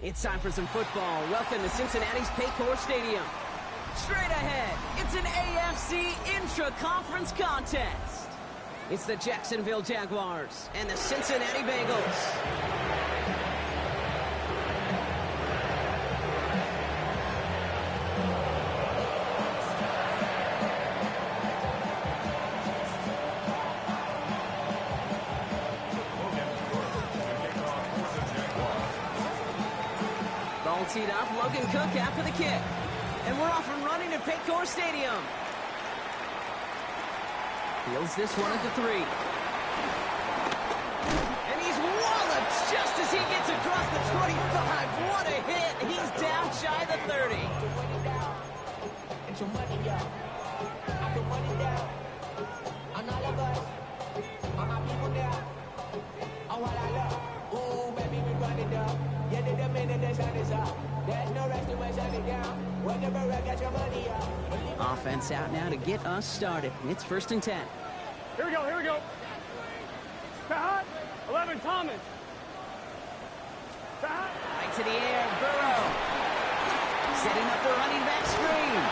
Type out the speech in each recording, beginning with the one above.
It's time for some football. Welcome to Cincinnati's Paycor Stadium. Straight ahead, it's an AFC intra-conference contest. It's the Jacksonville Jaguars and the Cincinnati Bengals. Ball teed up, Logan Cook after the kick. And we're off and running at Paycor Stadium. Fields this one at the 3. And he's walloped just as he gets across the 25. What a hit. He's down shy of the 30. Offense out now to get us started. It's 1st and 10. Here we go. Hot. 11, Thomas. Right to the air, Burrow. Setting up the running back screen.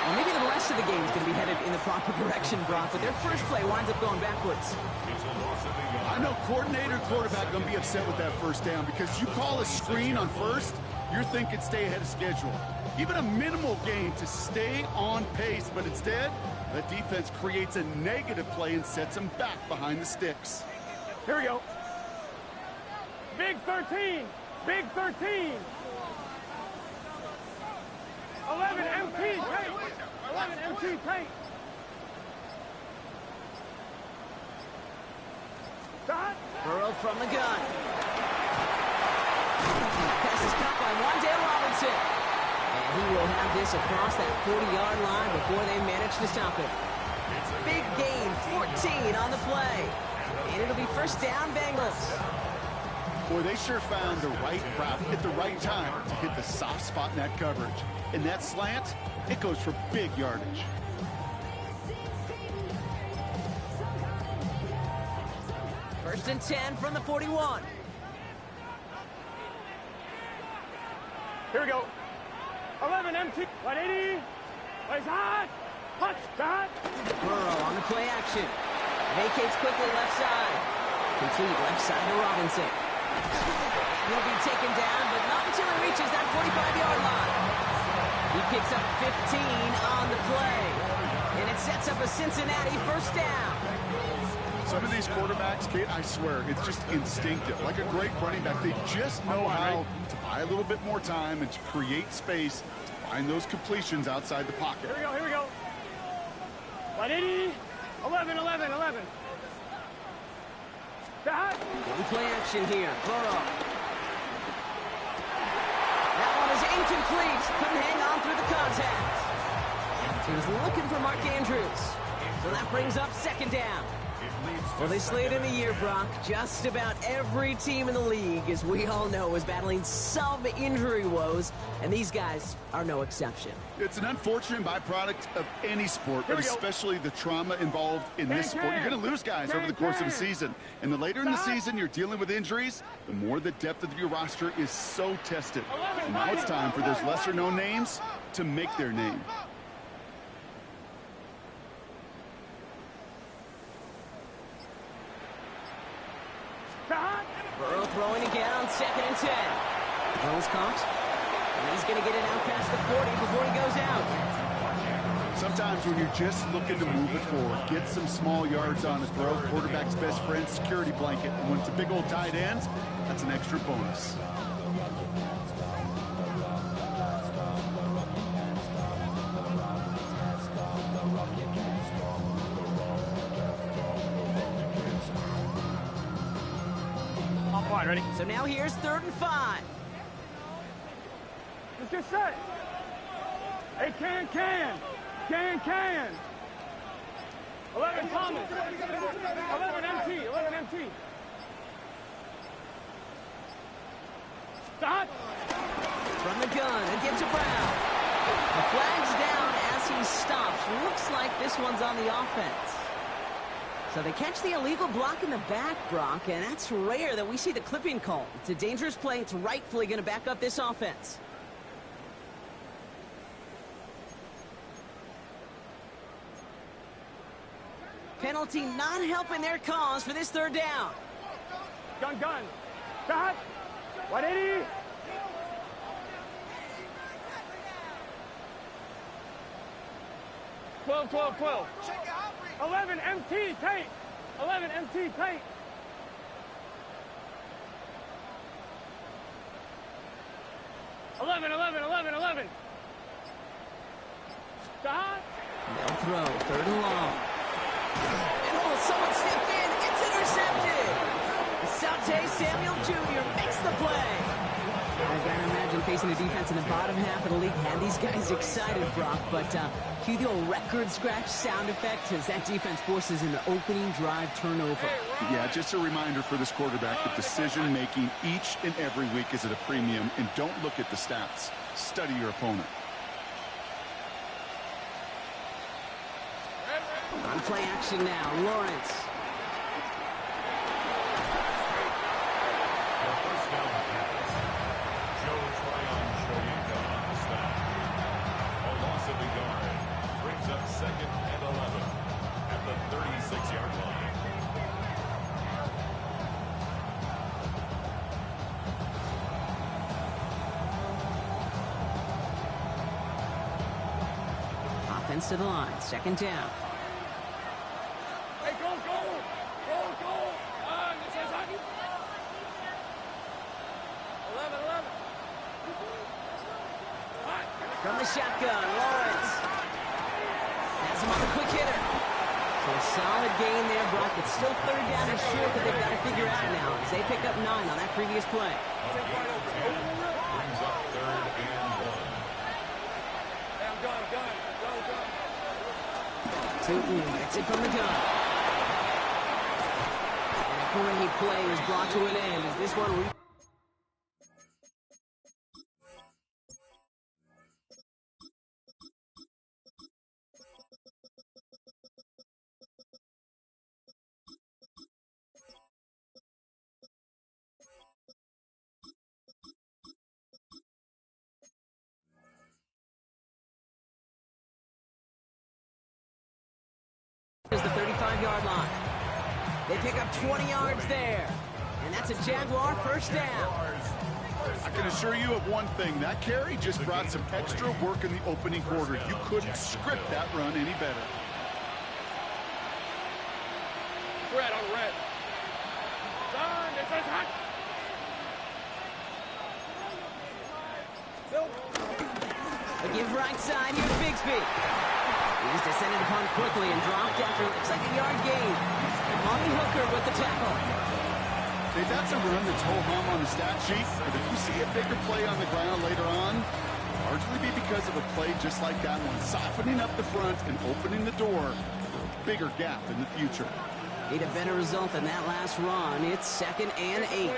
Well, maybe the rest of the game is going to be headed in the proper direction, Brock, but their first play winds up going backwards. I know coordinator quarterback going to be upset with that first down because you call a screen on first, you're thinking stay ahead of schedule. Even a minimal gain to stay on pace, but instead, the defense creates a negative play and sets them back behind the sticks. Here we go. Big 13. 11 MT, Tate. 11 MT, Tate. Burrow from the gun. Pass is caught by Wan'Dale Robinson. And he will have this across that 40-yard line before they manage to stop it. Big gain, 14 on the play. And it'll be 1st down, Bengals. Boy, they sure found the right route at the right time to hit the soft spot in that coverage. And that slant, it goes for big yardage. First and 10 from the 41. Here we go. 11 MT. 180. Plays hot. Punch. Hot. Burrow on the play action. Vacates quickly left side. Complete left side to Robinson. He'll be taken down, but not until he reaches that 45-yard line. He picks up 15 on the play. And it sets up a Cincinnati 1st down. Some of these quarterbacks, Kate, I swear, it's just instinctive. Like a great running back, they just know how to buy a little bit more time and to create space to find those completions outside the pocket. Here we go. 180. 11. One play action here. Burrow. That one is incomplete. Couldn't hang on through the contact. He was looking for Mark Andrews. So that brings up 2nd down. Well, this late in the year, Brock, just about every team in the league, as we all know, is battling some injury woes, and these guys are no exception. It's an unfortunate byproduct of any sport, but especially the trauma involved in this sport. You're going to lose guys over the course of a season, and the later in the season you're dealing with injuries, the more the depth of your roster is so tested. And now it's time for those lesser-known names to make their name. Burrow throwing again on 2nd and 10. Ball's caught. And he's going to get it out past the 40 before he goes out. Sometimes when you're just looking to move it forward, get some small yards on a throw, quarterback's best friend, security blanket. And when it's a big old tight end, that's an extra bonus. Ready? So now here's 3rd and 5. Let's get set. Hey, can. 11 Thomas. 11 MT. Stop. From the gun, again to Brown. The flag's down as he stops. Looks like this one's on the offense. So they catch the illegal block in the back, Brock, and that's rare that we see the clipping call. It's a dangerous play. It's rightfully going to back up this offense. Penalty not helping their cause for this third down. Gun. Stop. 180. Twelve. 11 MT tight. 11 MT tight. Eleven. Stop. They'll throw. Third and long. And someone stepped in. It's intercepted. Saute Samuel Jr. makes the play. I gotta imagine facing a defense in the bottom half of the league had these guys excited, Brock, but cue the old record scratch sound effect as that defense forces an opening drive turnover. Yeah, just a reminder for this quarterback that decision-making each and every week is at a premium, and don't look at the stats. Study your opponent. On play action now, Lawrence. Second and 11 at the 36-yard line. Offense to the line, second down. Hey, go. This is hockey. 11. From the shotgun, Lawrence. Has him on the quick hitter. So a solid gain there, Brock. It's still third down and short that they've got to figure out now as they pick up 9 on that previous play. Brings up third and 1. Tootin gets it from the gun. And a great play is brought to an end as this one is the 35-yard line. They pick up 20 yards there. And that's a Jaguar first down. I can assure you of one thing. That carry just brought some extra work in the opening quarter. You couldn't script that run any better. Red on red. John, this is hot. A give right side. Here's Bigsby. He's descended upon quickly and dropped after it looks like a yard gain. Bobby Hooker with the tackle. That's a run that's ho-hum on the stat sheet, but if you see a bigger play on the ground later on, largely be because of a play just like that one, softening up the front and opening the door for a bigger gap in the future. Need a better result than that last run. It's 2nd and 8. Hey,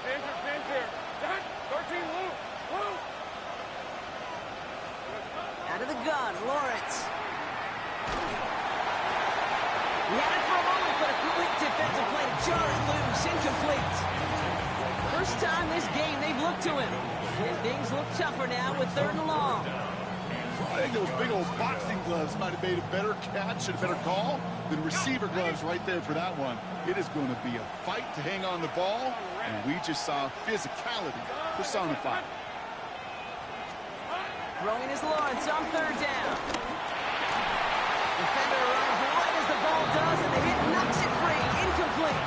Panzer. John, 13, Lou. Out of the gun, Lawrence. He had it for a moment, but a quick defensive play to jar it loose, incomplete. First time this game they've looked to him. And things look tougher now with 3rd and long. I think those big old boxing gloves might have made a better catch and a better call than receiver gloves right there for that one. It is going to be a fight to hang on the ball, and we just saw physicality personified. Throwing is Lawrence on 3rd down. Defender arrives right as the ball does, and the hit knocks it free. Incomplete.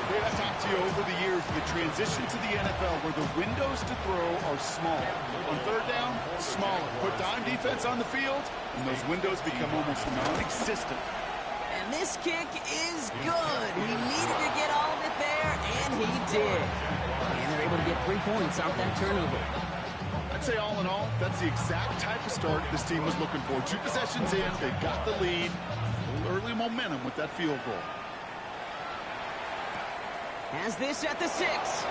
Okay, I've talked to you over the years of the transition to the NFL where the windows to throw are small. On 3rd down, smaller. Put dime defense on the field, and those windows become almost non-existent. And this kick is good. He needed to get all of it there, and he did. And they're able to get 3 points off that turnover. I'd say all in all, that's the exact type of start this team was looking for. 2 possessions in, they got the lead. A little early momentum with that field goal. Has this at the 6.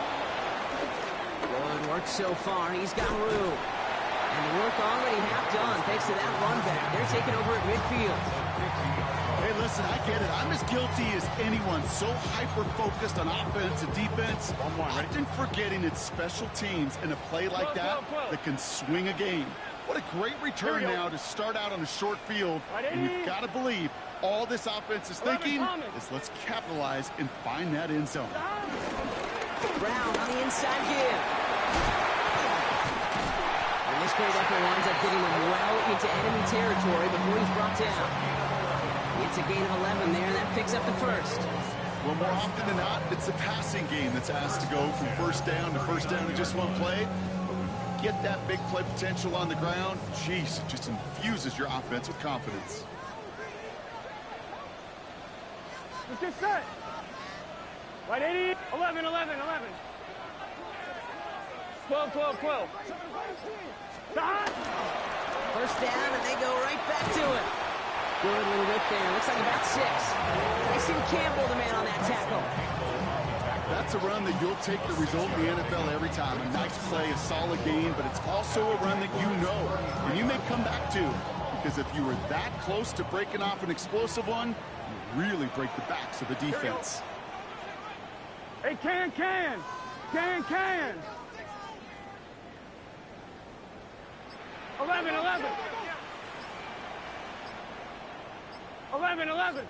Good work so far. He's got room. And the work already half done thanks to that run back. They're taking over at midfield. Hey, listen, I get it. I'm as guilty as anyone. So hyper-focused on offense and defense, often forgetting it's special teams in a play like that that can swing a game. What a great return now to start out on a short field. And you've got to believe all this offense is thinking is let's capitalize and find that end zone. Brown on the inside give. And this great effort winds up getting him well into enemy territory before he's brought down. It's a gain of 11 there, and that picks up the first. Well, more often than not, it's the passing game that's asked to go from first down in just one play. But when you get that big play potential on the ground, geez, it just infuses your offense with confidence. Let's get set. Right, 80. 11, 11, 11. 12, 12, 12. First down, and they go right back to it. Good little whip there. Looks like about 6. Tyson Campbell, the man on that tackle. That's a run that you'll take the result in the NFL every time. A nice play, a solid game, but it's also a run that you know and you may come back to. Because if you were that close to breaking off an explosive one, you really break the backs of the defense. Hey, can. 11, 11. 11, 11.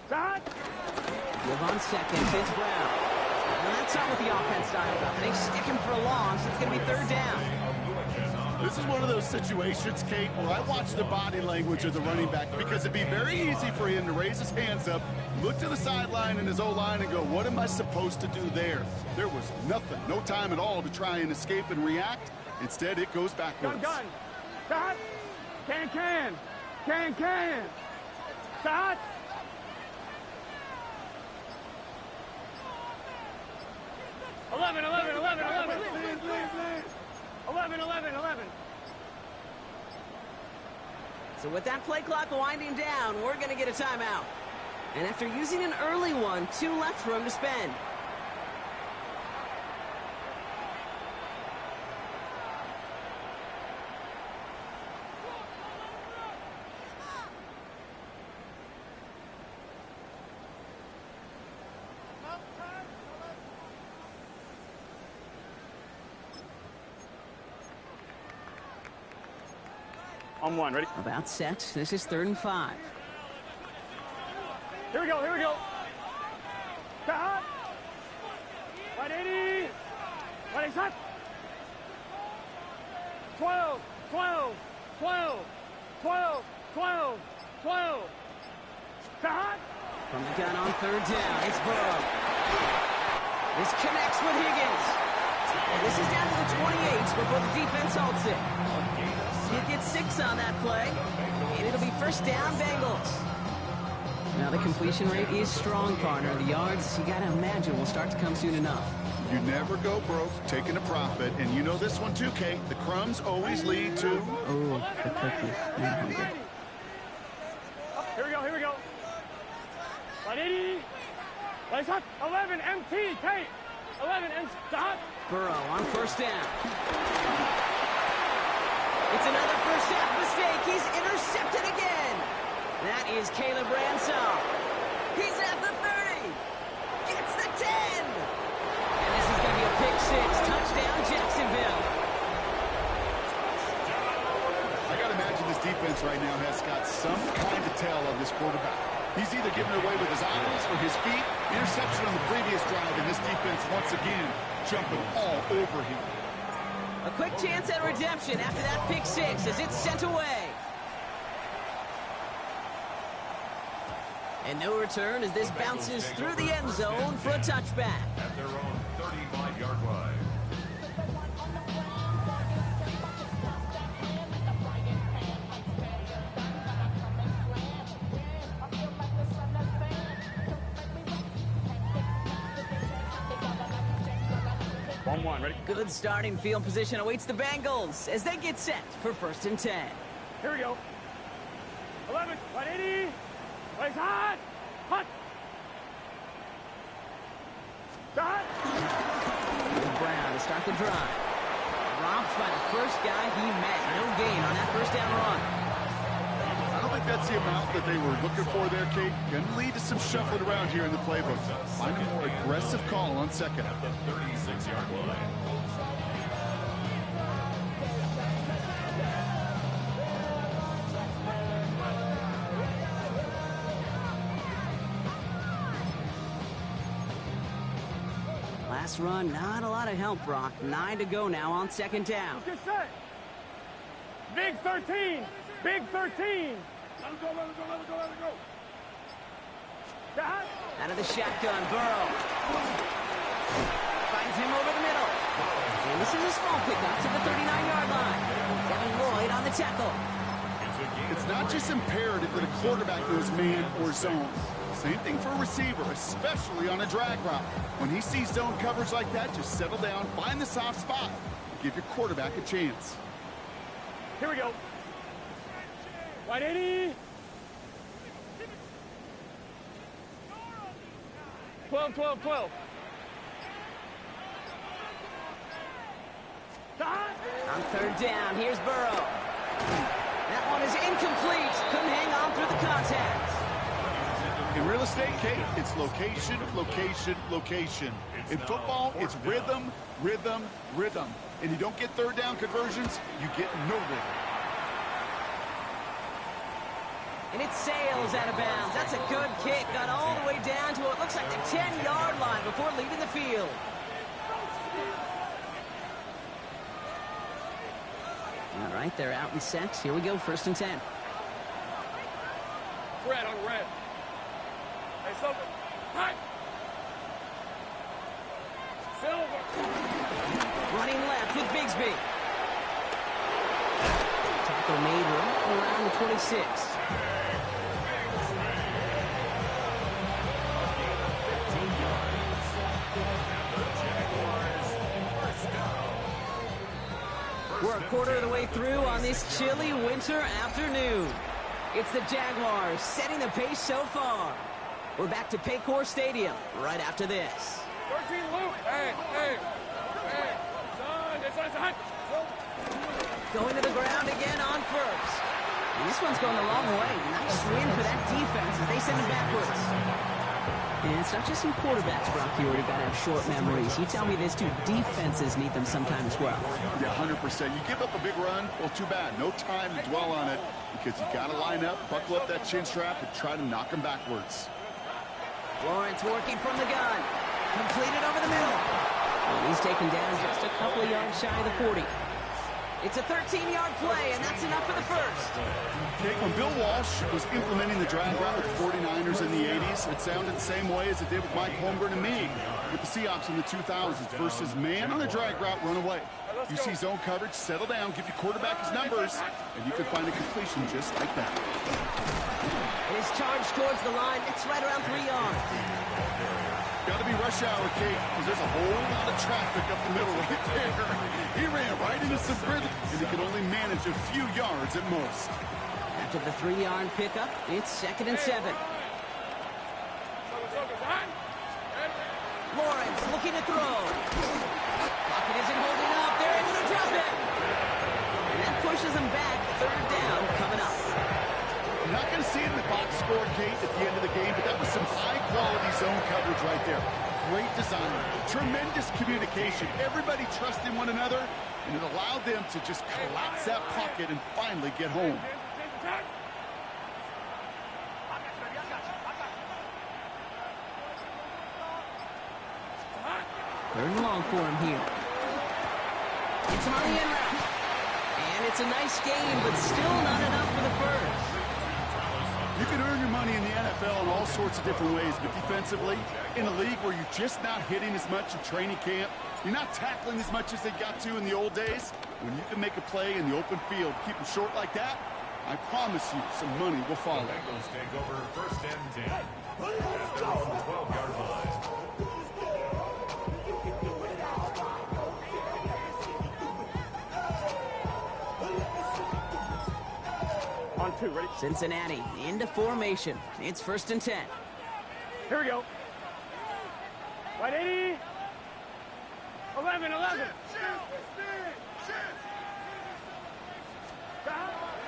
Dot. Give on seconds, it's Brown. And that's not what the offense dialed up. They stick him for a long, so it's going to be third down. This is one of those situations, Kate, where I watch the body language of the running back because it'd be very easy for him to raise his hands up, look to the sideline in his O-line and go, what am I supposed to do there? There was nothing, no time at all to try and escape and react. Instead, it goes backwards. Gun. Dot. Can. Dot. 11, 11, 11, 11. 11, 11, 11. So with that play clock winding down, we're going to get a timeout. And after using an early one, 2 left for him to spend. On one, ready? About set. This is 3rd and 5. Here we go. Cut. 180. 180 shot. 12. Cut. From the gun on 3rd down, it's Burrow. This connects with Higgins. And this is down to the 28 before the defense halts it. He gets 6 on that play, and it'll be first down, Bengals. Now the completion rate is strong, partner. The yards, you gotta imagine, will start to come soon enough. You never go broke taking a profit, and you know this one too, Kate. The crumbs always lead to... Oh, the cookie. I'm hungry. Here we go. 180. 11 MT, Kate. 11 MT. Stop. Burrow on first down. It's another first half mistake. He's intercepted again. That is Caleb Ransall. He's at the 30. Gets the 10. And this is going to be a pick 6. Touchdown, Jacksonville. I got to imagine this defense right now has got some kind of tell on this quarterback. He's either giving it away with his eyes or his feet. Interception on the previous drive, and this defense once again jumping all over him. A quick chance at redemption after that pick 6 as it's sent away. And no return as this bounces through the end zone for a touchback. At their own 35-yard line. One, ready? Good starting field position awaits the Bengals as they get set for 1st and 10. Here we go. 11, 180. Place hot. Start. Brown to start the drive. Dropped by the first guy he met. No gain on that first down run. I don't that's the amount that they were looking for there, Kate. Going to lead to some shuffling around here in the playbook. Find a more aggressive call on second. At the 36-yard line. Last run, not a lot of help, Brock. 9 to go now on second down. Get set. Big 13. Big 13. Let him go, let him go, let him go, let him go. Out of the shotgun, Burrow. Finds him over the middle. And this is a small pickup to the 39-yard line. Devin Lloyd on the tackle. It's not just imperative that a quarterback knows man or zone. Same thing for a receiver, especially on a drag route. When he sees zone coverage like that, just settle down, find the soft spot, give your quarterback a chance. Here we go. Wide 80. 12, 12, 12. On third down, here's Burrow. That one is incomplete. Couldn't hang on through the contact. In real estate, Kate, it's location, location, location. In football, it's rhythm, rhythm, rhythm. And you don't get third down conversions, you get no rhythm. And it sails out of bounds. That's a good kick. Got all the way down to what looks like the 10-yard line before leaving the field. All right, they're out in sets. Here we go, 1st and 10. Red on red. Hey, Silver. Hot. Silver. Running left with Bigsby. Tackle made right around the 26. We're a quarter of the way through on this chilly winter afternoon. It's the Jaguars setting the pace so far. We're back to Paycor Stadium right after this. 13 Luke. Hey, hey, hey. Son, it's hot. Going to the ground again on first. And this one's going the wrong way. Nice win for that defense as they send it backwards. And it's not just some quarterbacks, Brock, you already got to have short memories. You tell me this, too. Defenses need them sometime as well. Yeah, 100%. You give up a big run, well, too bad. No time to dwell on it because you got to line up, buckle up that chin strap, and try to knock them backwards. Lawrence working from the gun. Completed over the middle. And he's taken down just a couple of yards shy of the 40. It's a 13-yard play, and that's enough for the first. Okay, when Bill Walsh was implementing the drag route with the 49ers in the 80s, it sounded the same way as it did with Mike Holmgren and me with the Seahawks in the 2000s versus man on a drag route, run away. You see zone coverage, settle down, give your quarterback his numbers, and you can find a completion just like that. It is charged towards the line. It's right around 3 yards. Got to be rush hour, Kate, because there's a whole lot of traffic up the middle right there. He ran right into some rhythm, and he could only manage a few yards at most. After the 3-yard pickup, it's 2nd and 7. Lawrence looking to throw. Pocket isn't holding up. They're able to drop it. And that pushes them back. 3rd down coming up. You're not going to see it in the box score, Kate, at the end of the game, but that was some high-quality zone coverage right there. Great design, tremendous communication. Everybody trusting one another, and it allowed them to just collapse that pocket and finally get home. Third and long for him here. It's on the end route. And it's a nice gain, but still not enough for the first. You can earn your money in the NFL in all sorts of different ways, but defensively, in a league where you're just not hitting as much in training camp, you're not tackling as much as they got to in the old days, when you can make a play in the open field, keep them short like that, I promise you some money will follow. The Bengals take over 1st and 10 at their own 12-yard line. On 2, ready? Cincinnati into formation. It's 1st and 10. Here we go. Right 80. 11.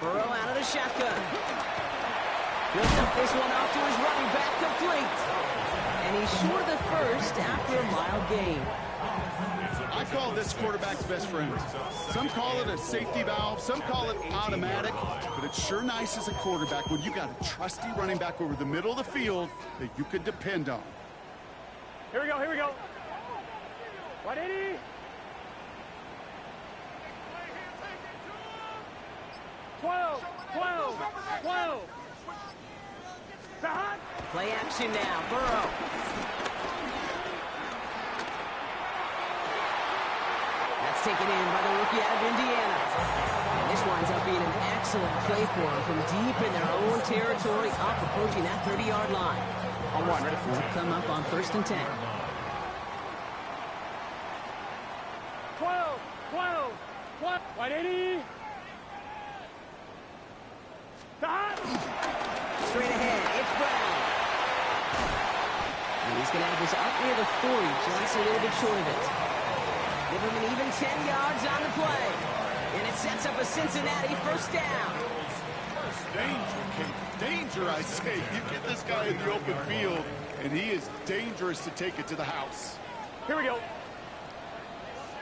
Burrow out of the shotgun. He'll dump this one off to his running back, complete. And he's short of the first after a mild gain. I call this quarterback's best friend. Some call it a safety valve, some call it automatic, but it's sure nice as a quarterback when you got a trusty running back over the middle of the field that you could depend on. Here we go, here we go. 180. 12, 12, 12. Behind. Play action now, Burrow. That's taken in by the rookie out of Indiana. And this winds up being an excellent play for him from deep in their own territory, up approaching that 30-yard line. On one, ready? Will come up on 1st and 10. 12, 12, 12. 180. Behind. Straight ahead, it's Brown. And he's going to have this up near the 40, just a little bit short of it. Give him an even 10 yards on the play. And it sets up a Cincinnati first down. Danger, Kate. Danger, I say. You get this guy in the open field, and he is dangerous to take it to the house. Here we go.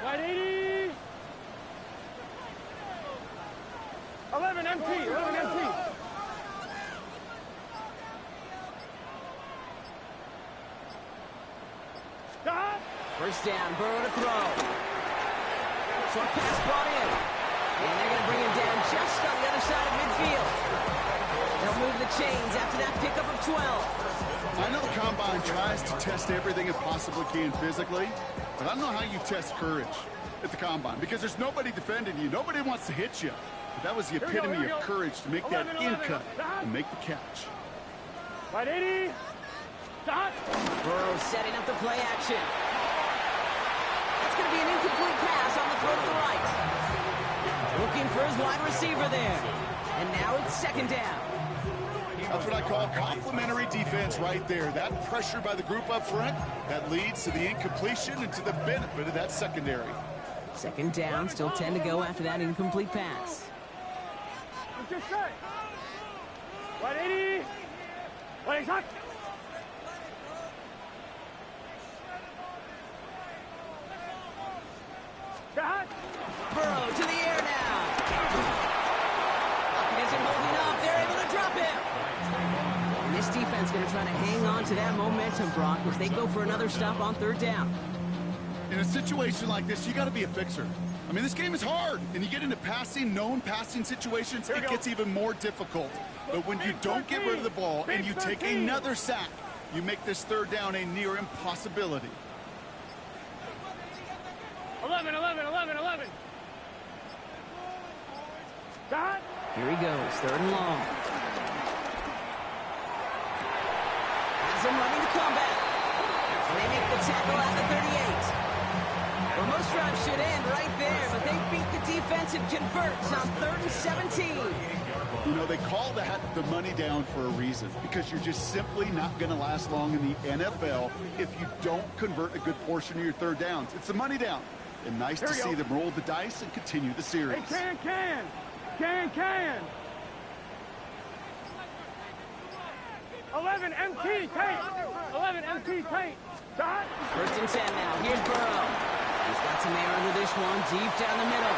180. 11 MT, 11 MT. Stop. First down, Burrow to throw. Short pass brought in. And they're going to bring him down just on the other side of midfield. They'll move the chains after that pickup of 12. I know the Combine tries to test everything it possibly can physically, but I don't know how you test courage at the Combine because there's nobody defending you. Nobody wants to hit you. But that was the epitome of courage to make that in cut and make the catch. 180. Stop. Burrow setting up the play action. That's going to be an incomplete pass on the throw to the right. Looking for his wide receiver there. And now it's 2nd down. That's what I call complimentary defense right there. That pressure by the group up front, that leads to the incompletion and to the benefit of that secondary. 2nd down, still 10 to go after that incomplete pass. Let's get set. 180. 180. Burrow to the air now. Lockett isn't holding up. They're able to drop him. And this defense going to try to hang on to that momentum, Brock, as they go for another stop on 3rd down. In a situation like this, you got to be a fixer. I mean, this game is hard, and you get into known passing situations, it gets even more difficult. But when you don't get rid of the ball and you take another sack, you make this 3rd down a near impossibility. 11, 11, 11, 11. Stop. Here he goes, 3rd and long. Has him running the comeback. So they make the tackle at the 38. Well, most drives should end right there, but they beat the defense and converts on 3rd and 17. You know, they call that the money down for a reason, because you're just simply not going to last long in the NFL if you don't convert a good portion of your 3rd downs. It's the money down. And nice to see them roll the dice and continue the series. Hey, can. 11 MT tape. 11 MT tape. Stop. 1st and 10 now. Here's Burrow. He's got some air under this one, deep down the middle.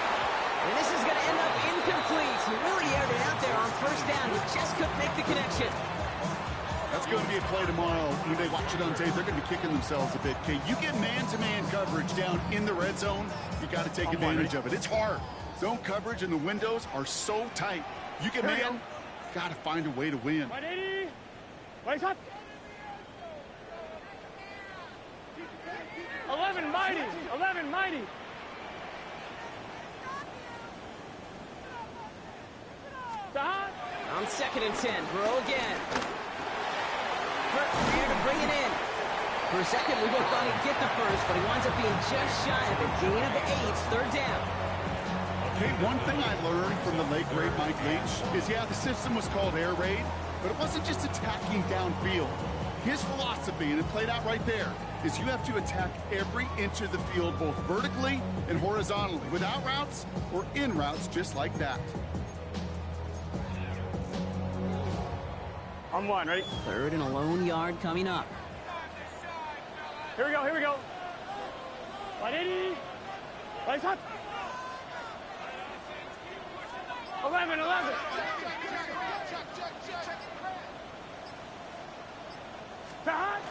And this is going to end up incomplete. He really aired it out there on 1st down. He just couldn't make the connection. That's going to be a play tomorrow. When they watch it on tape, they're going to be kicking themselves a bit. Okay, you get man-to-man coverage down in the red zone, you got to take advantage of it. It's hard. Zone coverage and the windows are so tight. You get man, got to find a way to win. 180. Wait up. 11 mighty. 11 mighty. Stop. On 2nd and 10, Burrow again. Here to bring it in. For a second, we both thought he'd get the first, but he winds up being just shy of a gain of 8, 3rd down. Okay, one thing I learned from the late, great Mike Leach is, yeah, the system was called air raid, but it wasn't just attacking downfield. His philosophy, and it played out right there, is you have to attack every inch of the field, both vertically and horizontally, without routes or in routes just like that. On one, ready? Third and a lone yard coming up. Here we go, here we go. 180. Right up. 11. Trying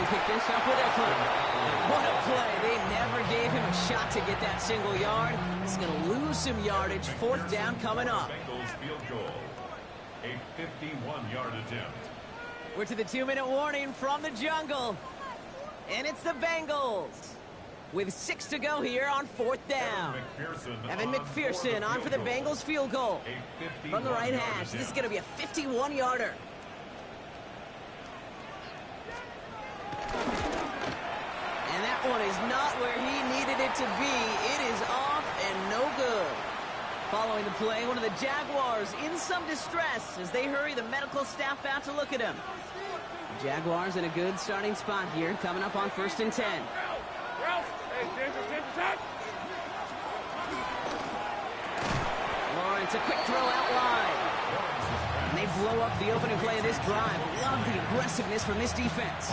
to pick this up with Eckler. What a play. They never gave him a shot to get that single yard. He's going to lose some yardage. Fourth down coming up. Bengals field goal. A 51-yard attempt. We're to the 2-minute warning from the jungle. And it's the Bengals. With 6 to go here on fourth down. Evan McPherson on for the Bengals field goal. From the right hash. This is going to be a 51-yarder. And that one is not where he needed it to be. It is off and no good. Following the play, one of the Jaguars in some distress as they hurry the medical staff out to look at him. The Jaguars in a good starting spot here, coming up on 1st and 10. Lawrence, a quick throw out wide. And they blow up the opening play of this drive. Love the aggressiveness from this defense.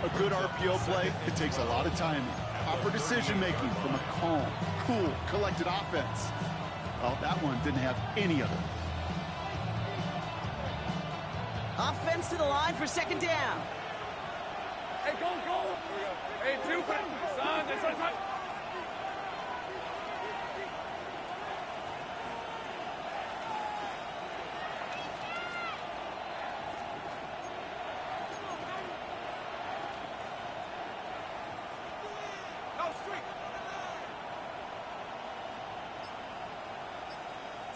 A good RPO play, it takes a lot of time. Proper decision-making from a calm, cool, collected offense. Well, that one didn't have any of it. Offense to the line for 2nd down. Hey, go. Hey, 2, son, this one's hot.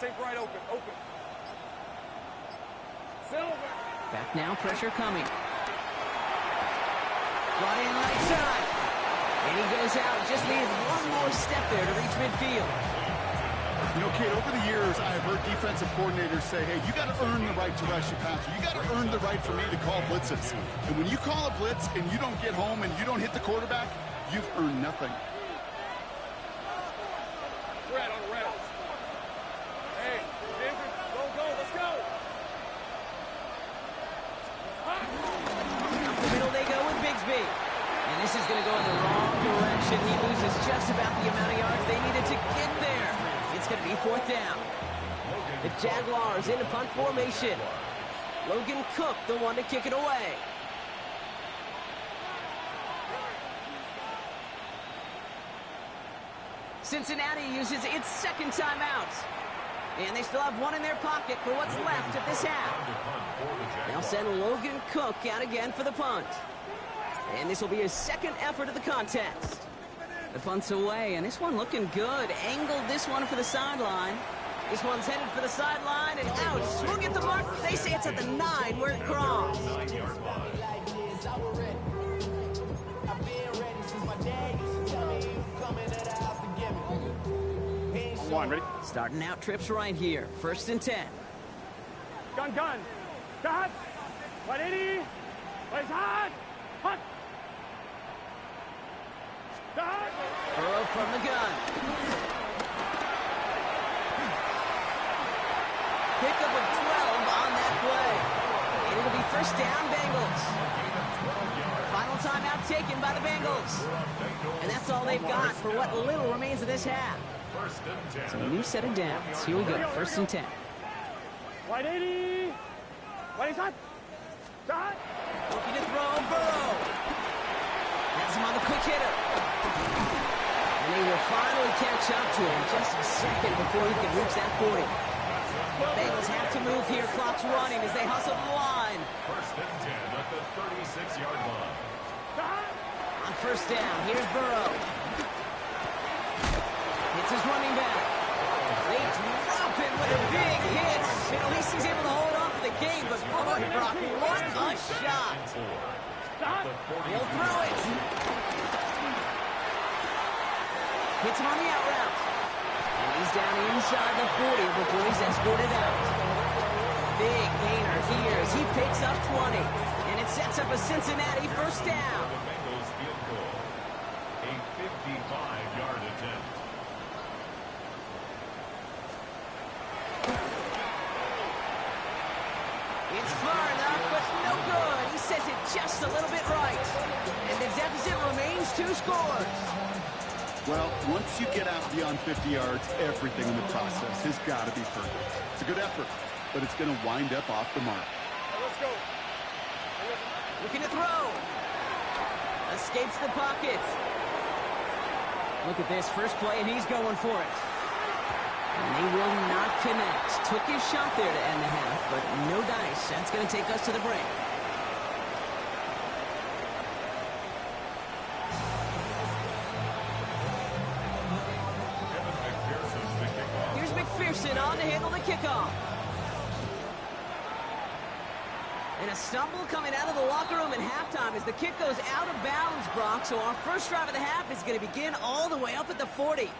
Take right open. Silver. Back now, pressure coming. Brought in right side. And he goes out. Just needed one more step there to reach midfield. You know, Kate, over the years, I have heard defensive coordinators say, hey, you got to earn the right to rush your passer. You got to earn the right for me to call blitzes. And when you call a blitz and you don't get home and you don't hit the quarterback, you've earned nothing. Red. Hey, Denver, go, let's go. Up the middle they go with Bigsby. And this is going to go in the wrong direction. He loses just about the amount of yards they needed to get there. It's going to be 4th down. The Jaguars in a punt formation. Logan Cook, the one to kick it away. Cincinnati uses its 2nd timeout. And they still have one in their pocket for what's left of this half. They'll send Logan Cook out again for the punt. And this will be his 2nd effort of the contest. The punt's away, and this one looking good. Angled this one for the sideline. This one's headed for the sideline, and out. Swung at the mark. They say it's at the 9 where it crossed. One, ready? Starting out trips right here. 1st and 10. Gun. Got. 180. Place hot. Got. Burrow from the gun. Pickup of 12 on that play. And it'll be 1st down, Bengals. Final timeout taken by the Bengals. And that's all they've got for what little remains of this half. So a new set of downs. Here we go. 1st and 10. 180. Place hot. Got. Looking to throw, Burrow. Has him on the quick hitter. And he will finally catch up to him just a second before he can reach that 40. Bengals have to move here. Clock's running as they hustle to the line. 1st and 10 at the 36-yard line. On 1st down, here's Burrow. Hits his running back. They drop him with a big hit. And at least he's able to hold on for the game, but boy, Brock, what a shot. He'll throw it. Hits him on the out route. And he's down inside the 40 before he's escorted out. Big gainer here as he picks up 20. And it sets up a Cincinnati 1st down. The Bengals field goal. A 55-yard attempt. It's far enough, but no good. He sent it just a little bit right. And the deficit remains 2 scores. Well, once you get out beyond 50 yards, everything in the process has got to be perfect. It's a good effort, but it's going to wind up off the mark. Let's go. Looking to throw. Escapes the pocket. Look at this first play, and he's going for it. And they will not connect. Took his shot there to end the half, but no dice. That's going to take us to the break. Here's McPherson on to handle the kickoff. And a stumble coming out of the locker room at halftime as the kick goes out of bounds, Brock. So our first drive of the half is going to begin all the way up at the 40.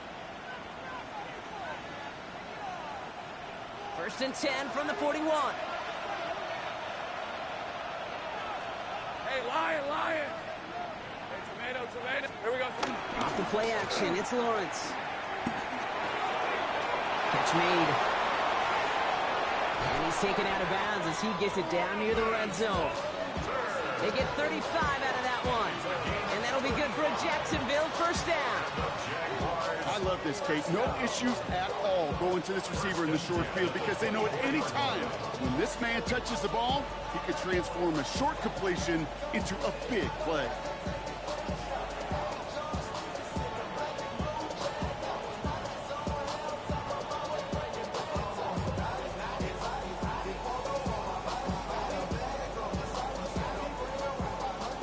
First and 10 from the 41. Hey, Lion. Hey, tomato. Here we go. Off the play action, it's Lawrence. Catch made. And he's taken out of bounds as he gets it down near the red zone. They get 35 out of that one. And that'll be good for a Jacksonville first down. I love this, Kate. No issues at all going to this receiver in the short field because they know at any time when this man touches the ball, he could transform a short completion into a big play.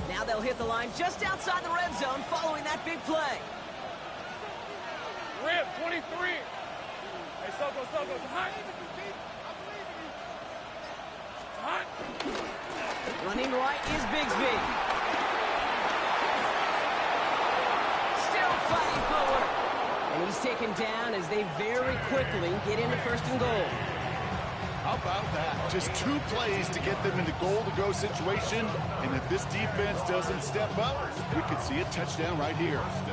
Now they'll hit the line just outside the red zone following that big play. Rip, 23. Hey, Soko, it's hot. Hot. Running right is Bigsby. Still fighting forward. And he's taken down as they very quickly get into first and goal. How about that? Just 2 plays to get them into goal-to-go situation. And if this defense doesn't step up, we could see a touchdown right here. At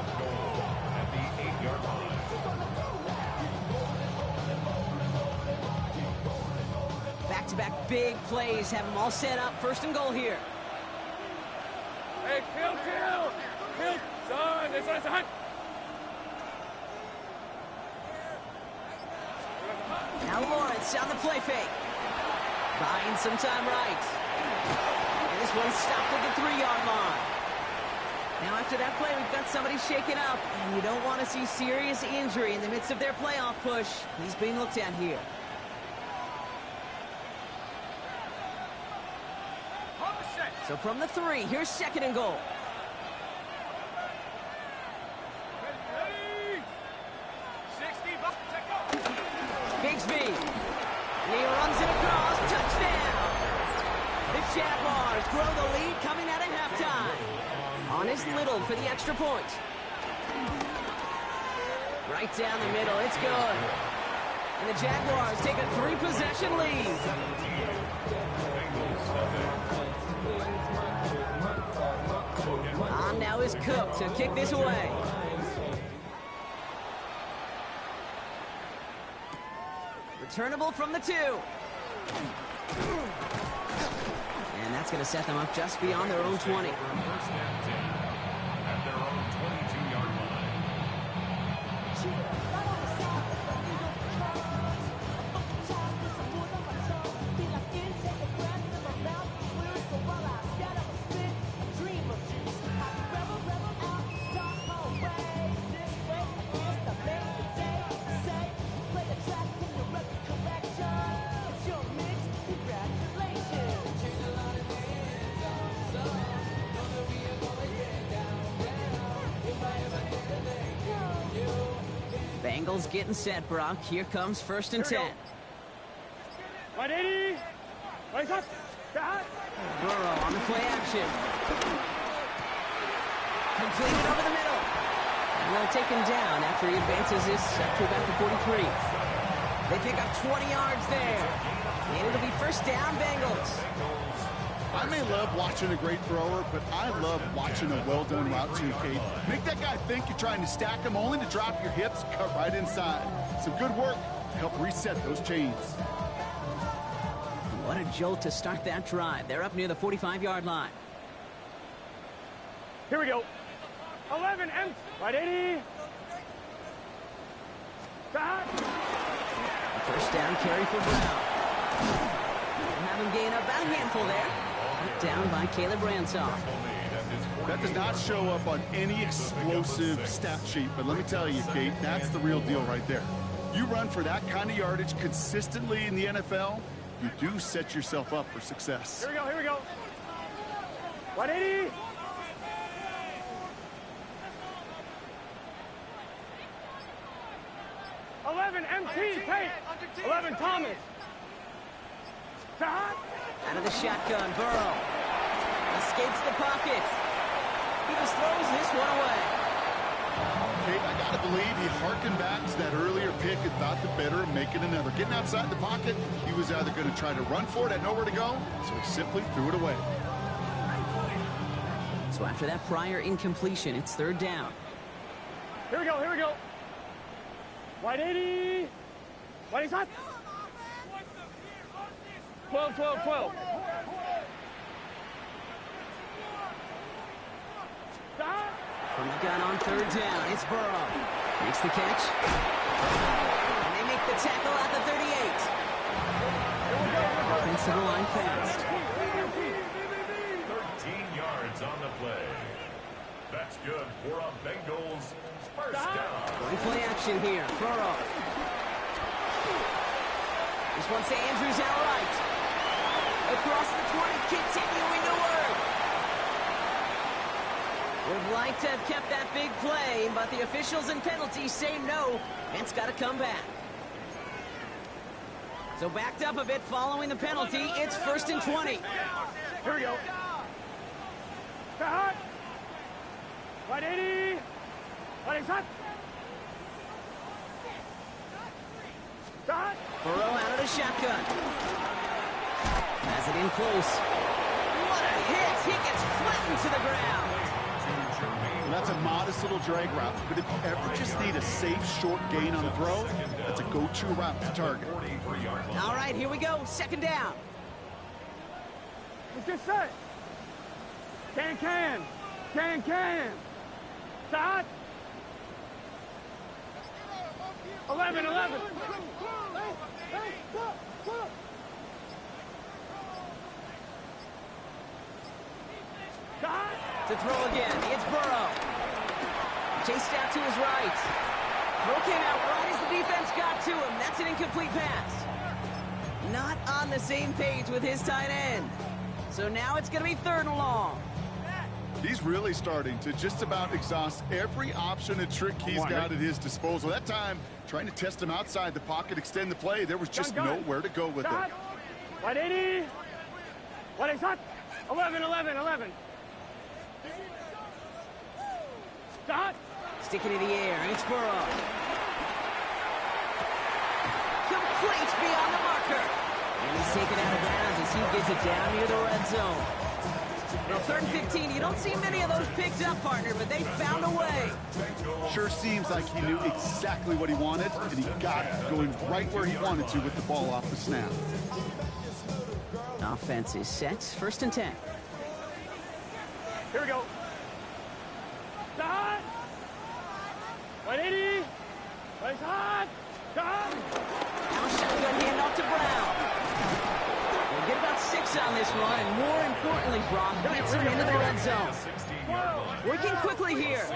the 8-yard line. Back-to-back big plays have them all set up. First and goal here. Hey, kill. Son, this one's hot. Now Lawrence on the play fake. Buying some time right. And this one stopped at the 3-yard line. Now after that play, we've got somebody shaken up. And you don't want to see serious injury in the midst of their playoff push. He's being looked at here. So from the 3, here's second and goal. Bigsby. And he runs it across. Touchdown. The Jaguars grow the lead coming out of halftime. On his Little for the extra point. Right down the middle. It's good. And the Jaguars take a 3-possession lead. On now is Cook to kick this away. Returnable from the 2. And that's going to set them up just beyond their own 20. First and 10 at their own 22-yard line. Bengals getting set, Brock. Here comes first and 10. Right, 80. Right, hot. Burrow on the play action. Completed over the middle. And they'll take him down after he advances this up to about the 43. They pick up 20 yards there. And it'll be first down, Bengals. I may love watching a great thrower, but I love watching a well-done route too, Kate. Make that guy think you're trying to stack him only to drop your hips, cut right inside. Some good work to help reset those chains. What a jolt to start that drive. They're up near the 45-yard line. Here we go. 11, empty. Right 80. Stop. First down carry for Brown. Have him gain up about a handful there. Down by Caleb Ransaw. That does not show up on any explosive stat sheet, but let me tell you, Kate, that's the real deal right there. You run for that kind of yardage consistently in the NFL, you do set yourself up for success. Here we go, here we go. 180. MT, Tate. 11, Thomas. Stop. Out of the shotgun, Burrow. Escapes the pocket. He just throws this one away. Kate, I got to believe he harkened back to that earlier pick and thought the better of making another. Getting outside the pocket, he was either going to try to run for it, had nowhere to go, so he simply threw it away. So after that prior incompletion, it's third down. Here we go, here we go. White 80. White hot. 12, 12, 12. Stop. From the gun on third down, it's Burrow. Makes the catch. And they make the tackle at the 38. Offensive line fast. 13 yards on the play. That's good for a Bengals first down. Going play action here. Burrow. This one to Andrews out right. Across the 20, continuing to work. Would like to have kept that big play, but the officials and penalties say no. It's got to come back. So backed up a bit following the penalty. It's 1st and 20. Here we go. Hot. 180. 180 hot. Stop. Burrow out of the shotgun. Has it in close. What a hit! He gets flattened to the ground. That's a modest little drag route, but if you ever just need a safe, short gain on the throw, that's a go-to route to target. All right, here we go. Second down. Let's get set. Can. Start. 11. To throw again, it's Burrow. Chased out to his right. Throw came out right as the defense got to him. That's an incomplete pass. Not on the same page with his tight end. So now it's going to be 3rd and long. He's really starting to just about exhaust every option and trick he's got at his disposal. That time, trying to test him outside the pocket, extend the play, there was just nowhere to go with it. 180. 180 hot. 11. Stop. Sticking in the air, it's Burrow. Complete beyond the marker. And he's taken out of bounds as he gets it down near the red zone. Well, 3rd and 15, you don't see many of those picked up, partner, but they found a way. Sure seems like he knew exactly what he wanted, and he got it going right where he wanted to with the ball off the snap. Offense is set, 1st and 10. Here we go. Start. 180. Place hot. Stop. Now shotgun handoff to Brown. We'll get about 6 on this one, and more importantly, Brock gets him into the red zone. Working quickly here.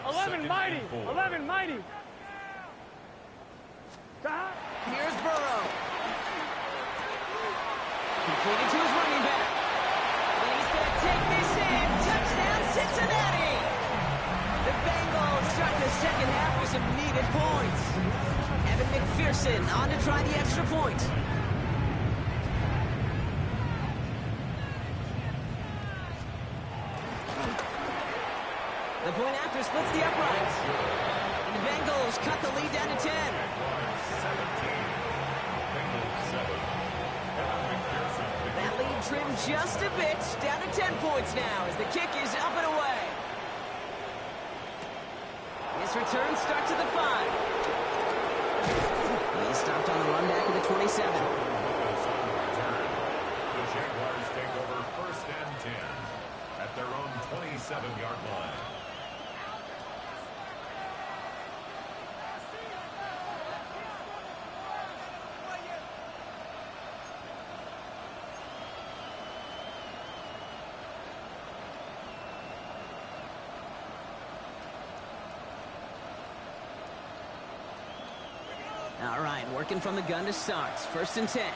11 mighty. Stop. Here's Burrow. Completed to his running back. And he's going to take this in. Touchdown, Cincinnati. The Bengals start the second half with some needed points. Evan McPherson on to try the extra point. The point after splits the uprights. And the Bengals cut the lead down to 10. That lead trimmed just a bit, down to 10 points now as the kick is up and away. This return starts at the 5. He stopped on the run back at the 27. Jaguars take over 1st and 10 at their own 27-yard line. All right, working from the gun to start. 1st and 10.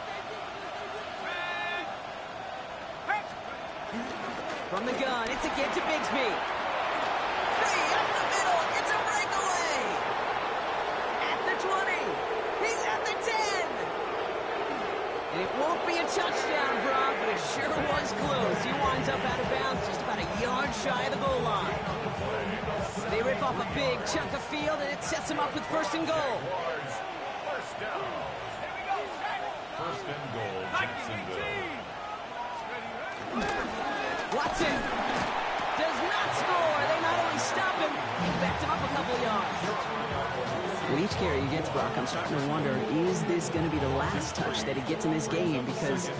From the gun, it's a get to Bigsby. 3 up the middle, it's a breakaway. At the 20, he's at the 10. And it won't be a touchdown, Brock, but it sure was close. He winds up out of bounds just about a yard shy of the goal line. They rip off a big chunk of field, and it sets them up with 1st and goal. First down. 1st and goal, Jacksonville. Watson does not score. They not only stop him, they backed him up a couple yards. With each carry he gets, Brock, I'm starting to wonder, is this going to be the last touch that he gets in this game? Because it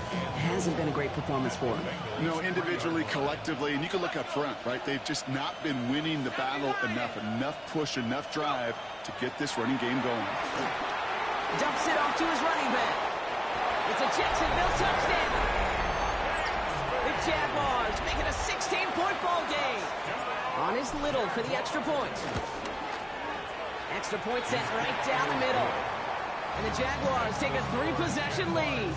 hasn't been a great performance for him. No, individually, collectively, and you can look up front, right? They've just not been winning the battle enough push, enough drive to get this running game going. Dumps it off to his running back. It's a Jacksonville touchdown. The Jaguars make it a 16-point ball game. On is Little for the extra point. Extra point set right down the middle. And the Jaguars take a 3-possession lead.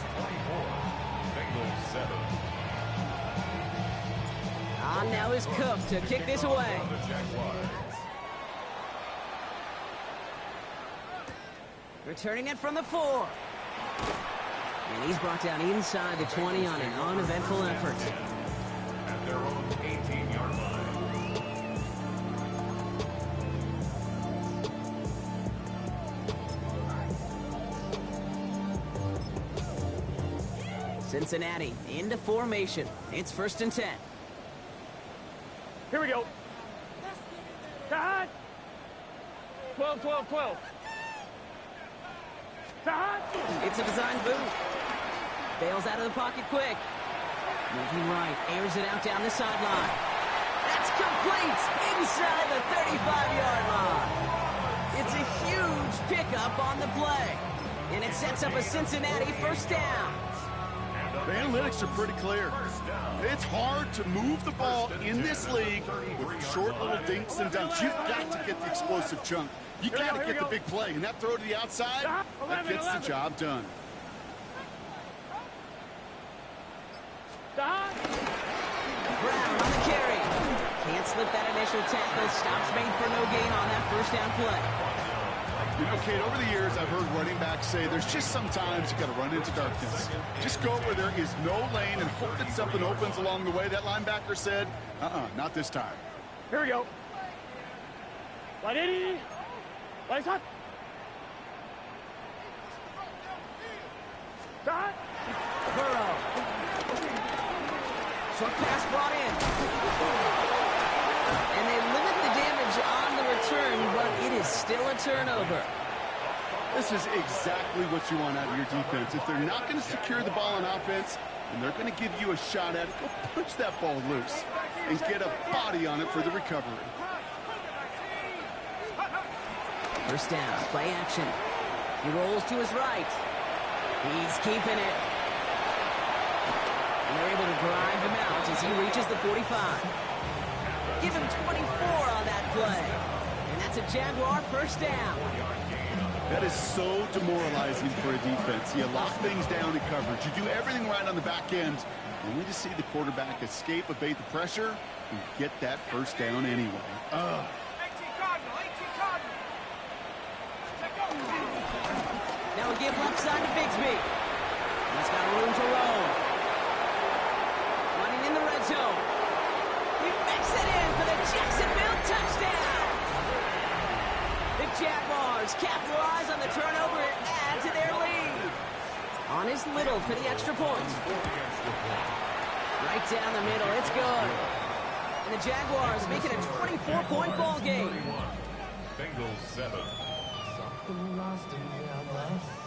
Bengals 7. On now is Cook to kick this away. The Jaguars. Returning it from the 4. And he's brought down inside the 20 on an uneventful effort. At their own 18-yard line. Cincinnati into formation. It's 1st and 10. Here we go. Sahad. 12, 12, 12. Sahad. It's a design boot. Bails out of the pocket quick. Moving right, airs it out down the sideline. That's complete inside the 35-yard line. It's a huge pickup on the play. And it sets up a Cincinnati 1st down. The analytics are pretty clear. It's hard to move the ball in this league with short little dinks and dunks. You've got to get the explosive chunk. You got to get the big play. And that throw to the outside, that gets the job done. Brown on the carry. Can't slip that initial tackle. Stops made for no gain on that 1st down play. You know, Kate, over the years, I've heard running backs say there's just sometimes you got to run into darkness. Just go where there is no lane and hope that something opens along the way. That linebacker said, not this time. Here we go. Ready? Lights up. Start. Burrow. Short pass brought in. And they limit the damage on the return, but it is still a turnover. This is exactly what you want out of your defense. If they're not going to secure the ball on offense, and they're going to give you a shot at it, go punch that ball loose and get a body on it for the recovery. 1st down, play action. He rolls to his right. He's keeping it. And they're able to drive him out as he reaches the 45. Give him 24 on that play. And that's a Jaguar 1st down. That is so demoralizing for a defense. You lock things down in coverage. You do everything right on the back end, only to see the quarterback escape, evade the pressure, and get that 1st down anyway. Now a give left side to Bigsby. He's got room to roll. Running in the red zone. He makes it in for the Jacksonville touchdown. The Jaguars capitalize on the turnover and add to their lead. On is Little for the extra point. Right down the middle, it's good. And the Jaguars make it a 24-point ball game. Bengals 7.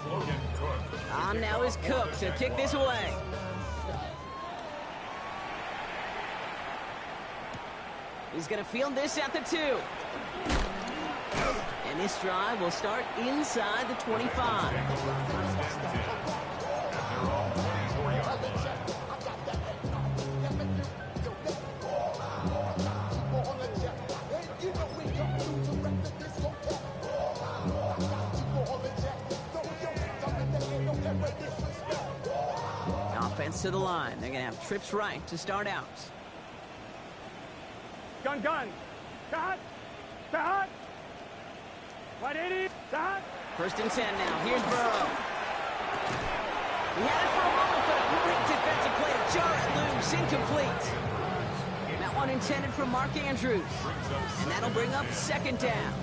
Logan Cook. On now is Cook to kick this away. He's going to field this at the 2. And this drive will start inside the 25. Offense to the line. They're going to have trips right to start out. Gun. Cut. 180. Cut. 1st and 10 now. Here's Burrow. He had it for a moment, but a great defensive play to jar it loose. Incomplete. That one intended for Mark Andrews. And that'll bring up 2nd down.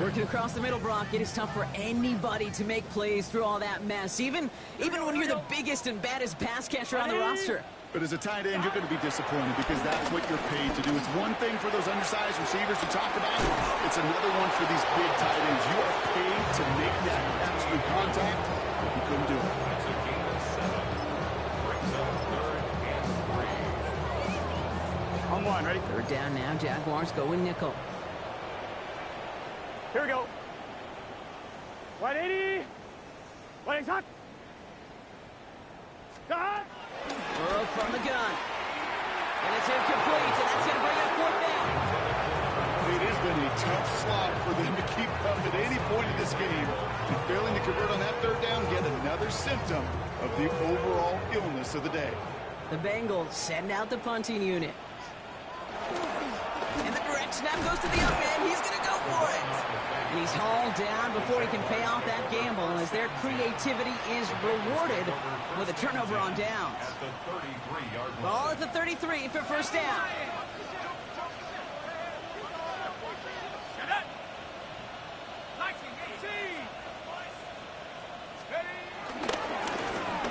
Working across the middle, Brock, it is tough for anybody to make plays through all that mess, even when you're the biggest and baddest pass catcher on the roster. But as a tight end, you're going to be disappointed because that's what you're paid to do. It's one thing for those undersized receivers you talked about. It's another one for these big tight ends. You are paid to make that catch through contact. You couldn't do it. On 1, ready? 3rd down now. Jaguars go in nickel. Here we go. 180. 180. Hot. Cut. Burrow from the gun. And it's incomplete, and that's going to bring up 4th down. It has been a tough slog for them to keep up at any point in this game. And failing to convert on that 3rd down, yet another symptom of the overall illness of the day. The Bengals send out the punting unit. And the direct snap goes to the up end. He's going to go for it. And he's hauled down before he can pay off that gamble as their creativity is rewarded with a turnover on downs. Ball at the 33 for 1st down.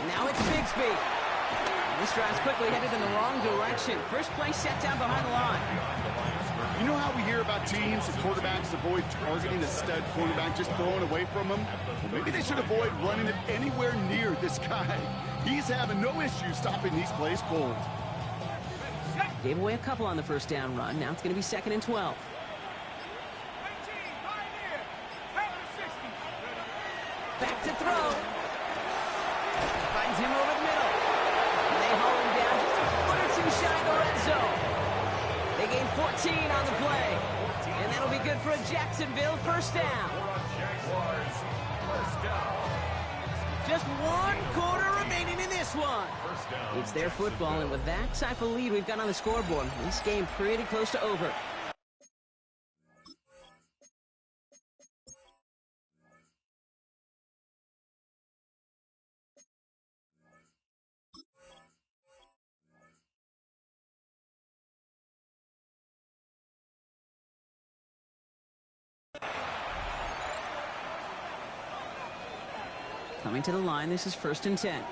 Now it's Bigsby. This drive's quickly headed in the wrong direction. First play set down behind the line. You know how we hear about teams and quarterbacks avoid targeting a stud quarterback, just throwing away from him? Well, maybe they should avoid running it anywhere near this guy. He's having no issue stopping these plays cold. Gave away a couple on the 1st down run. Now it's going to be 2nd and 12. Back to throw. Finds him over the middle. And they haul him down just a foot or 2 shy of the red zone. They gain 14 on the play. And that'll be good for a Jacksonville 1st down. Just 1 quarter remaining in this one. It's their football, and with that type of lead we've got on the scoreboard, this game pretty close to over. Coming to the line, this is 1st and 10.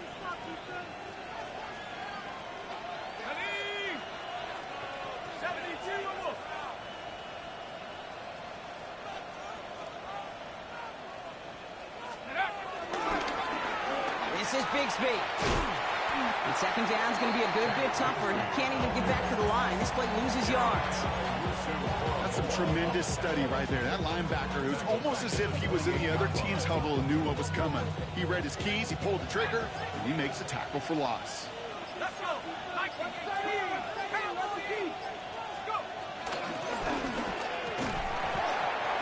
This is Bigsby. And 2nd down is going to be a good bit tougher. He can't even get back to the line. This play loses yards. That's some tremendous study right there. That linebacker, it was almost as if he was in the other team's huddle and knew what was coming. He read his keys, he pulled the trigger, and he makes a tackle for loss. Let's go.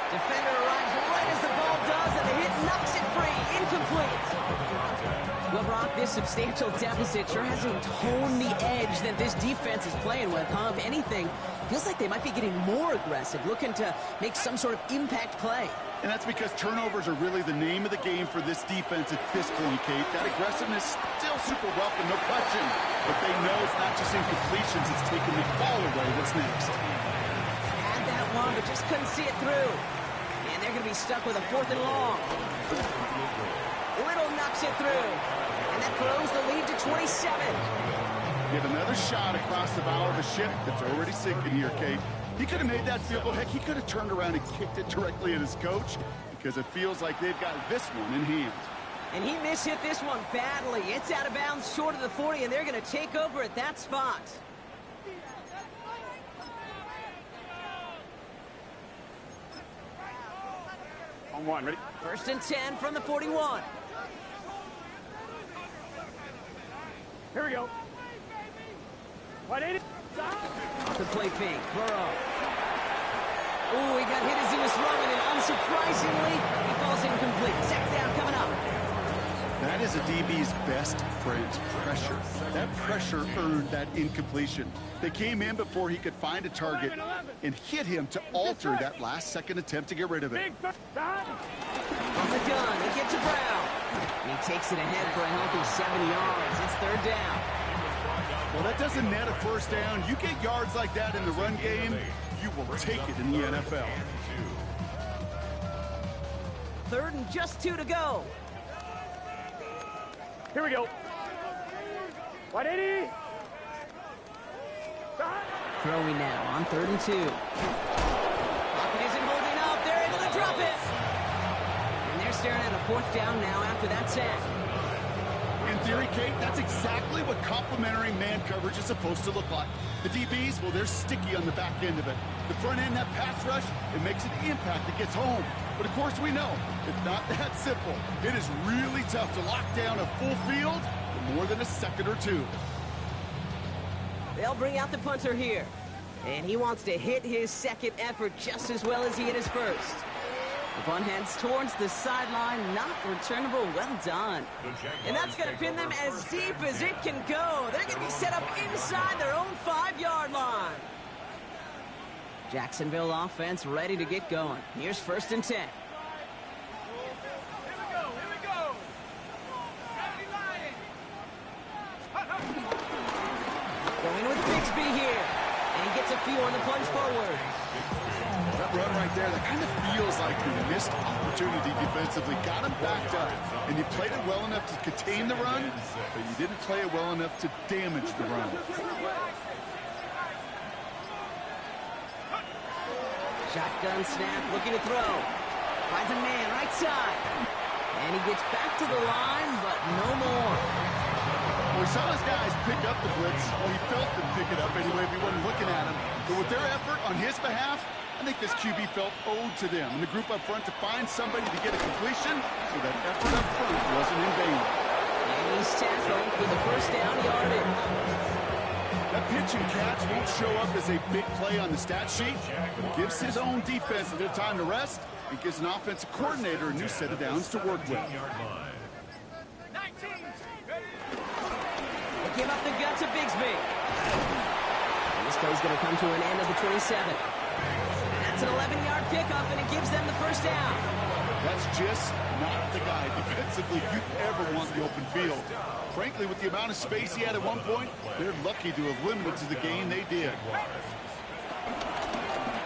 Defender arrives right as the ball does, and the hit knocks it free. Incomplete. Well, Brock, this substantial deficit sure hasn't honed the edge that this defense is playing with, huh? If anything, feels like they might be getting more aggressive, looking to make some sort of impact play. And that's because turnovers are really the name of the game for this defense at this point, Kate. That aggressiveness still super welcome, no question. But they know it's not just incompletions, it's taking the ball away. What's next? Had that one, but just couldn't see it through. And they're going to be stuck with a 4th and long. Little knocks it through. And that throws the lead to 27. Give another shot across the bow of a ship that's already sinking here, Kate. He could have made that field goal. Heck, he could have turned around and kicked it directly at his coach because it feels like they've got this one in hand. And he mishit this one badly. It's out of bounds short of the 40, and they're going to take over at that spot. and 1. Ready? 1st and 10 from the 41. Here we go. 180. Off the play fake. Burrow. Ooh, he got hit as he was throwing, and unsurprisingly, he falls incomplete. Sack down coming up. That is a DB's best friend, pressure. That pressure earned that incompletion. They came in before he could find a target and hit him to alter that last-second attempt to get rid of it. On the gun, they get to Brown. And he takes it ahead for a healthy 7 yards. It's 3rd down. Well, that doesn't net a first down. You get yards like that in the run game, you will take it in the NFL. 3rd and just 2 to go. Here we go. 180. Throwing now on 3rd and 2. Pocket isn't holding up. They're able to drop it. And they're staring at a 4th down now after that sack. In theory, Kate, that's exactly what complementary man coverage is supposed to look like. The DBs, well, they're sticky on the back end of it. The front end, that pass rush, it makes an impact that gets home. But of course we know, it's not that simple. It is really tough to lock down a full field for more than a second or two. They'll bring out the punter here. And he wants to hit his second effort just as well as he hit his first. The punt heads towards the sideline, not returnable. Well done. And that's going to pin them as deep as it can go. They're going to be set up inside their own 5-yard line. Jacksonville offense ready to get going. Here's 1st and 10. Going with Bigsby here. And he gets a few on the plunge forward. That run right there, that kind of feels like you missed opportunity defensively. Got him backed up, and you played it well enough to contain the run, but you didn't play it well enough to damage the run. Shotgun snap, looking to throw. Finds a man right side. And he gets back to the line, but no more. Well, we saw those guys pick up the blitz. Well, he felt them pick it up anyway if he wasn't looking at him. But with their effort on his behalf, I think this QB felt owed to them and the group up front to find somebody to get a completion so that effort up front wasn't in vain. And he's tackled with the 1st down yardage. That pitch and catch won't show up as a big play on the stat sheet, but it gives his own defense a little time to rest and gives an offensive coordinator a new set of downs to work with. They give up the gut to Bigsby. And this play's going to come to an end of the 27. That's an 11-yard pickup, and it gives them the 1st down. That's just not the guy defensively you'd ever want the open field. Frankly, with the amount of space he had at one point, they're lucky to have limited to the gain they did.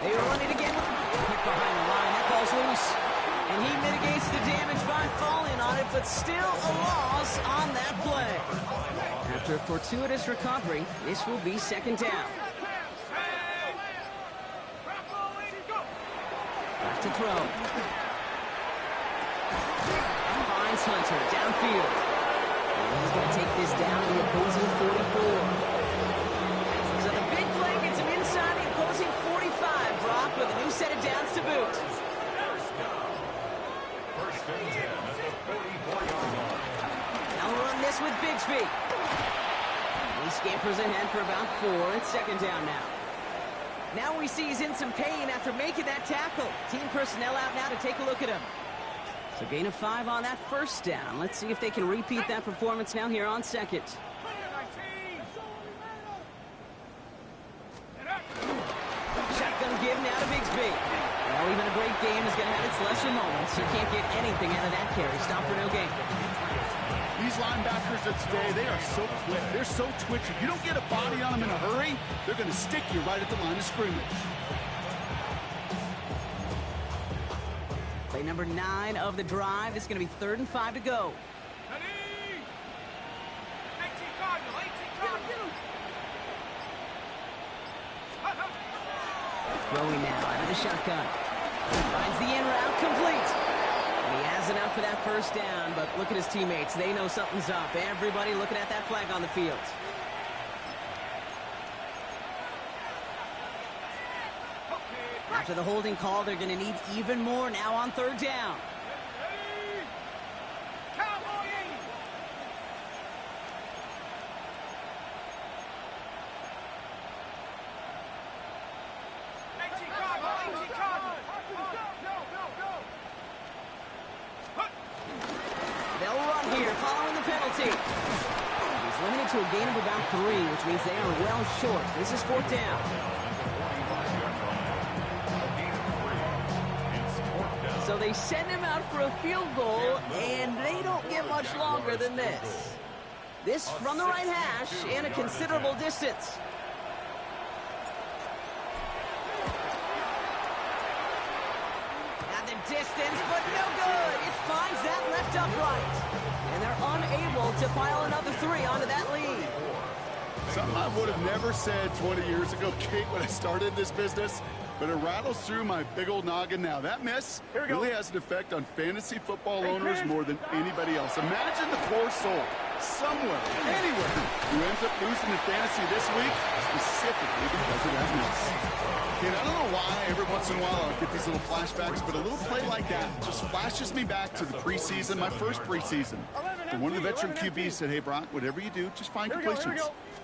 They are running again. Hit behind the line. That ball's loose. And he mitigates the damage by falling on it, but still a loss on that play. After a fortuitous recovery, this will be 2nd down. Back to throw. Finds Hunter downfield. And he's going to take this down to the opposing 44. So the big play gets him inside the opposing 45, Brock, with a new set of downs to boot. Now we'll run this with Bigsby. He scampers ahead for about 4. It's 2nd down now. Now we see he's in some pain after making that tackle. Team personnel out now to take a look at him. So gain of 5 on that 1st down. Let's see if they can repeat that performance now here on 2nd. Shotgun give now to Bigsby. Well, even a great game is going to have its lesser moments. You can't get anything out of that carry. Stop for no gain. These linebackers of today, they are so quick. They're so twitchy. You don't get a body on them in a hurry, they're going to stick you right at the line of scrimmage. Play number 9 of the drive. It's going to be 3rd and 5 to go. Throwing now out of the shotgun. Finds the in route complete. And he has enough for that 1st down, but look at his teammates. They know something's up. Everybody looking at that flag on the field. After the holding call, they're going to need even more now on third down. They'll run here following the penalty. He's limited to a gain of about 3, which means they are well short. This is fourth down. So they send him out for a field goal, and they don't get much longer than this. This from the right hash and a considerable distance. At the distance, but no good. It finds that left upright. And they're unable to pile another 3 onto that lead. Something I would have never said 20 years ago, Kate, when I started this business, but it rattles through my big old noggin now. That miss really has an effect on fantasy football owners more than anybody else. Imagine the poor soul somewhere, anywhere, who ends up losing in fantasy this week, specifically because of that miss. Kate, I don't know why every once in a while I'll get these little flashbacks, but a little play like that just flashes me back to the preseason, my first preseason. And one of the veteran QBs said, hey, Brock, whatever you do, just find completions.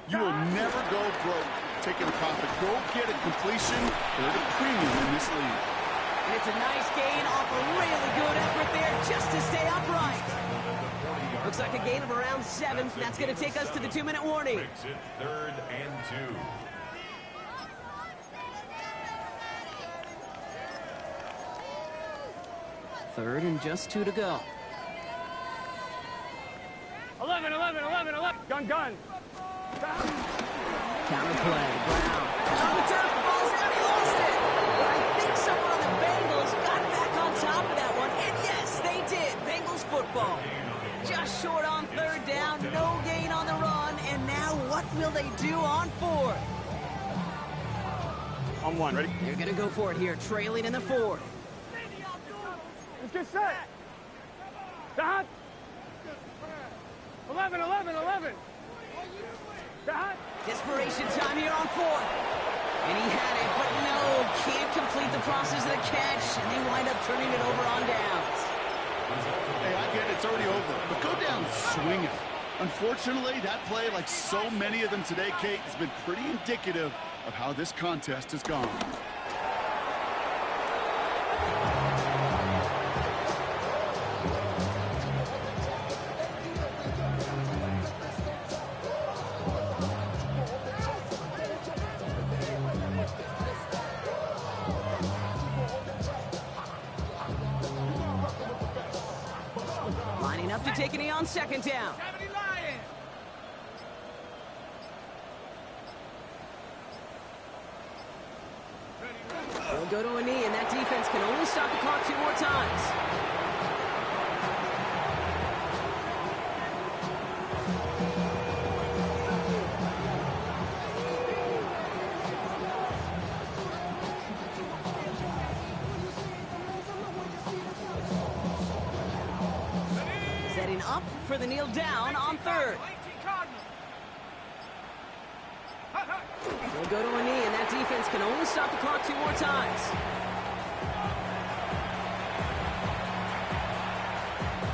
You will never go broke taking a profit. Go get a completion or a premium in this league. And it's a nice gain off a really good effort there just to stay upright. Looks like a gain of around 7. That's going to take us to the 2-minute warning. Makes it 3rd and 2. Third and just 2 to go. 11. Gun. Counter play. Brown. On the turf, ball's out. He lost it. But I think someone on the Bengals got back on top of that one. And yes, they did. Bengals football. Just short on third down. No gain on the run. And now what will they do on 4th? On 1. Ready? They're going to go for it here, trailing in the 4th. Let's get set. Dot. 11. Dot. Desperation time here on 4th. And he had it, but no, can't complete the process of the catch. And they wind up turning it over on downs. Hey, I get it. It's already over. But go down swinging. Unfortunately, that play, like so many of them today, Kate, has been pretty indicative of how this contest has gone. Lining up to take a knee on second down. They'll go to a knee, and that defense can only stop the clock 2 more times. Setting up for the kneel down on 3rd. They'll go to a knee, and that defense can only stop the clock 2 more times.